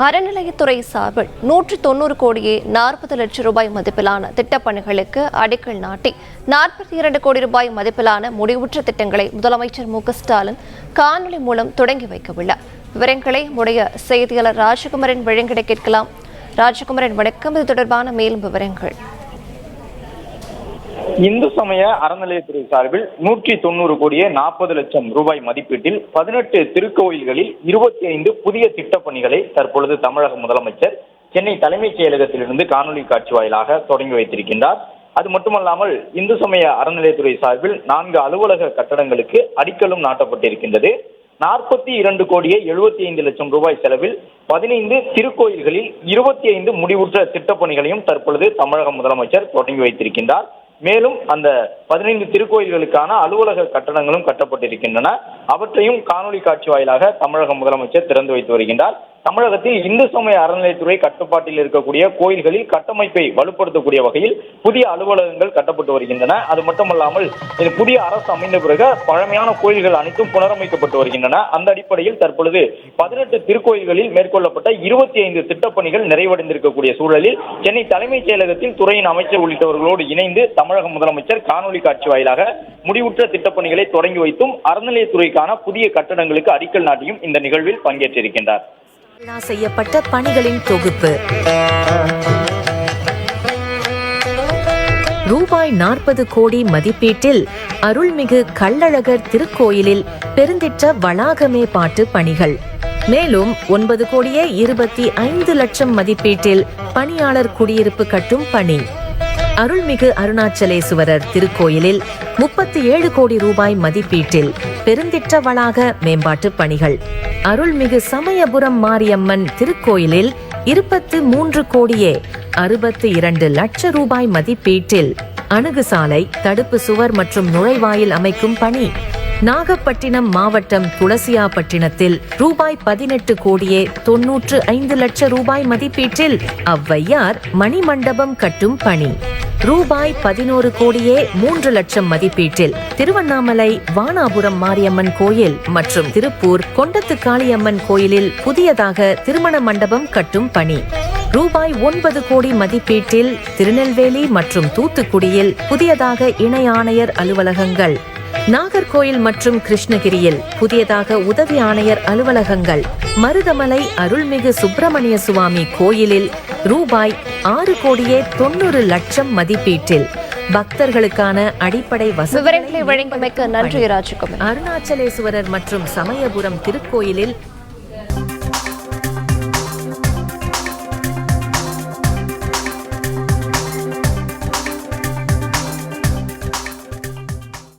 அறநிலையத்துறை சார்பில் 190 கோடியே 40 லட்சம் ரூபாய் மதிப்பிலான திட்டப்பணிகளுக்கு அடிக்கல் நாட்டி 42 கோடி ரூபாய் மதிப்பிலான முடிவுற்ற திட்டங்களை முதலமைச்சர் மு.க.ஸ்டாலின் காணொலி மூலம் தொடங்கி வைக்கவுள்ளார். விவரங்களை உடைய செய்தியாளர் ராஜகுமரன் வழங்கிட கேட்கலாம். ராஜகுமரன் வணக்கம். இது தொடர்பான மேலும் விவரங்கள். இந்து சமய அறநிலையத்துறை சார்பில் 190 கோடியே 40 லட்சம் ரூபாய் மதிப்பீட்டில் 18 திருக்கோயில்களில் 25 புதிய திட்டப்பணிகளை தற்பொழுது தமிழக முதலமைச்சர் சென்னை தலைமைச் செயலகத்திலிருந்து காணொலி காட்சி வாயிலாக தொடங்கி வைத்திருக்கின்றார். அது மட்டுமல்லாமல் இந்து சமய அறநிலையத்துறை சார்பில் 4 அலுவலக கட்டடங்களுக்கு அடிக்கலும் நாட்டப்பட்டிருக்கின்றது. 42 கோடியே 75 லட்சம் ரூபாய் செலவில் 15 திருக்கோயில்களில் 25 முடிவுற்ற திட்டப்பணிகளையும் தற்பொழுது தமிழக முதலமைச்சர் தொடங்கி வைத்திருக்கின்றார். மேலும் அந்த 15 திருக்கோயில்களுக்கான அலுவலக கட்டடங்களும் கட்டப்பட்டிருக்கின்றன. அவற்றையும் காணொலி காட்சி வாயிலாக தமிழக முதலமைச்சர் திறந்து வைத்து வருகின்றார். தமிழகத்தில் இந்து சமய அறநிலையத்துறை கட்டுப்பாட்டில் இருக்கக்கூடிய கோயில்களில் கட்டமைப்பை வலுப்படுத்தக்கூடிய வகையில் புதிய அலுவலகங்கள் கட்டப்பட்டு வருகின்றன. அது மட்டுமல்லாமல் இது புதிய அரசு அமைந்த பிறகு பழமையான கோயில்கள் அனைத்தும் புனரமைக்கப்பட்டு வருகின்றன. அந்த அடிப்படையில் தற்பொழுது 18 திருக்கோயில்களில் மேற்கொள்ளப்பட்ட 25 திட்டப்பணிகள் நிறைவடைந்திருக்கக்கூடிய சூழலில் சென்னை தலைமைச் செயலகத்தில் துறையின் அமைச்சர் உள்ளிட்டவர்களோடு இணைந்து தமிழக முதலமைச்சர் காணொலி காட்சி வாயிலாக முடிவுற்ற திட்டப்பணிகளை தொடங்கி வைத்தும் அறநிலையத்துறைக்கான புதிய கட்டடங்களுக்கு அடிக்கல் நாட்டியும் இந்த நிகழ்வில் பங்கேற்றிருக்கின்றார். செய்யப்பட்ட பணிகளின் தொகுப்பு ரூபாய் 40 கோடி மதிப்பீட்டில் அருள்மிகு கள்ளழகர் திருக்கோயிலில் பெருந்திட்ட வளாகமே பாட்டு பணிகள். மேலும் 9 கோடியே 25 லட்சம் மதிப்பீட்டில் பணியாளர் குடியிருப்பு கட்டும் பணி. அருள்மிகு அருணாச்சலேசுவரர் திருக்கோயிலில் 37 கோடி ரூபாய் மதிப்பீட்டில் பெருந்திட்ட வளாக மேம்பாட்டு பணிகள். அருள்மிகு சமயபுரம் மாரியம்மன் திருக்கோயிலில் 23 கோடியே 62 லட்சம் ரூபாய் மதிப்பீட்டில் அணுகுசாலை, தடுப்பு சுவர் மற்றும் நுழைவாயில் அமைக்கும் பணி. நாகப்பட்டினம் மாவட்டம் துளசியாப்பட்டினத்தில் ரூபாய் 18 கோடியே 95 லட்சம் ரூபாய் மதிப்பீட்டில் ஔவையார் மணிமண்டபம் கட்டும் பணி. ரூபாய் 11 கோடியே 3 லட்சம் மதிப்பீட்டில் திருவண்ணாமலை வானாபுரம் மாரியம்மன் கோயில் மற்றும் திருப்பூர் கொண்டத்து காளியம்மன் கோயிலில் புதியதாக திருமண மண்டபம் கட்டும் பணி. ரூபாய் 9 கோடி மதிப்பீட்டில் திருநெல்வேலி மற்றும் தூத்துக்குடியில் புதியதாக இணை ஆணையர் அலுவலகங்கள். நாகர்கோயில் மற்றும் கிருஷ்ணகிரியில் புதியதாக உதவி ஆணையர் அலுவலகங்கள். மருதமலை அருள்மிகு சுப்பிரமணிய சுவாமி கோயிலில் ரூபாய் 6 கோடியே 90 லட்சம் மதிப்பீட்டில் பக்தர்களுக்கான அடிப்படை வசதிகளை வழங்கியமைக்கு நன்றி ராஜகுமார். அருணாச்சலேசுவரர் மற்றும் சமயபுரம் திருக்கோயிலில்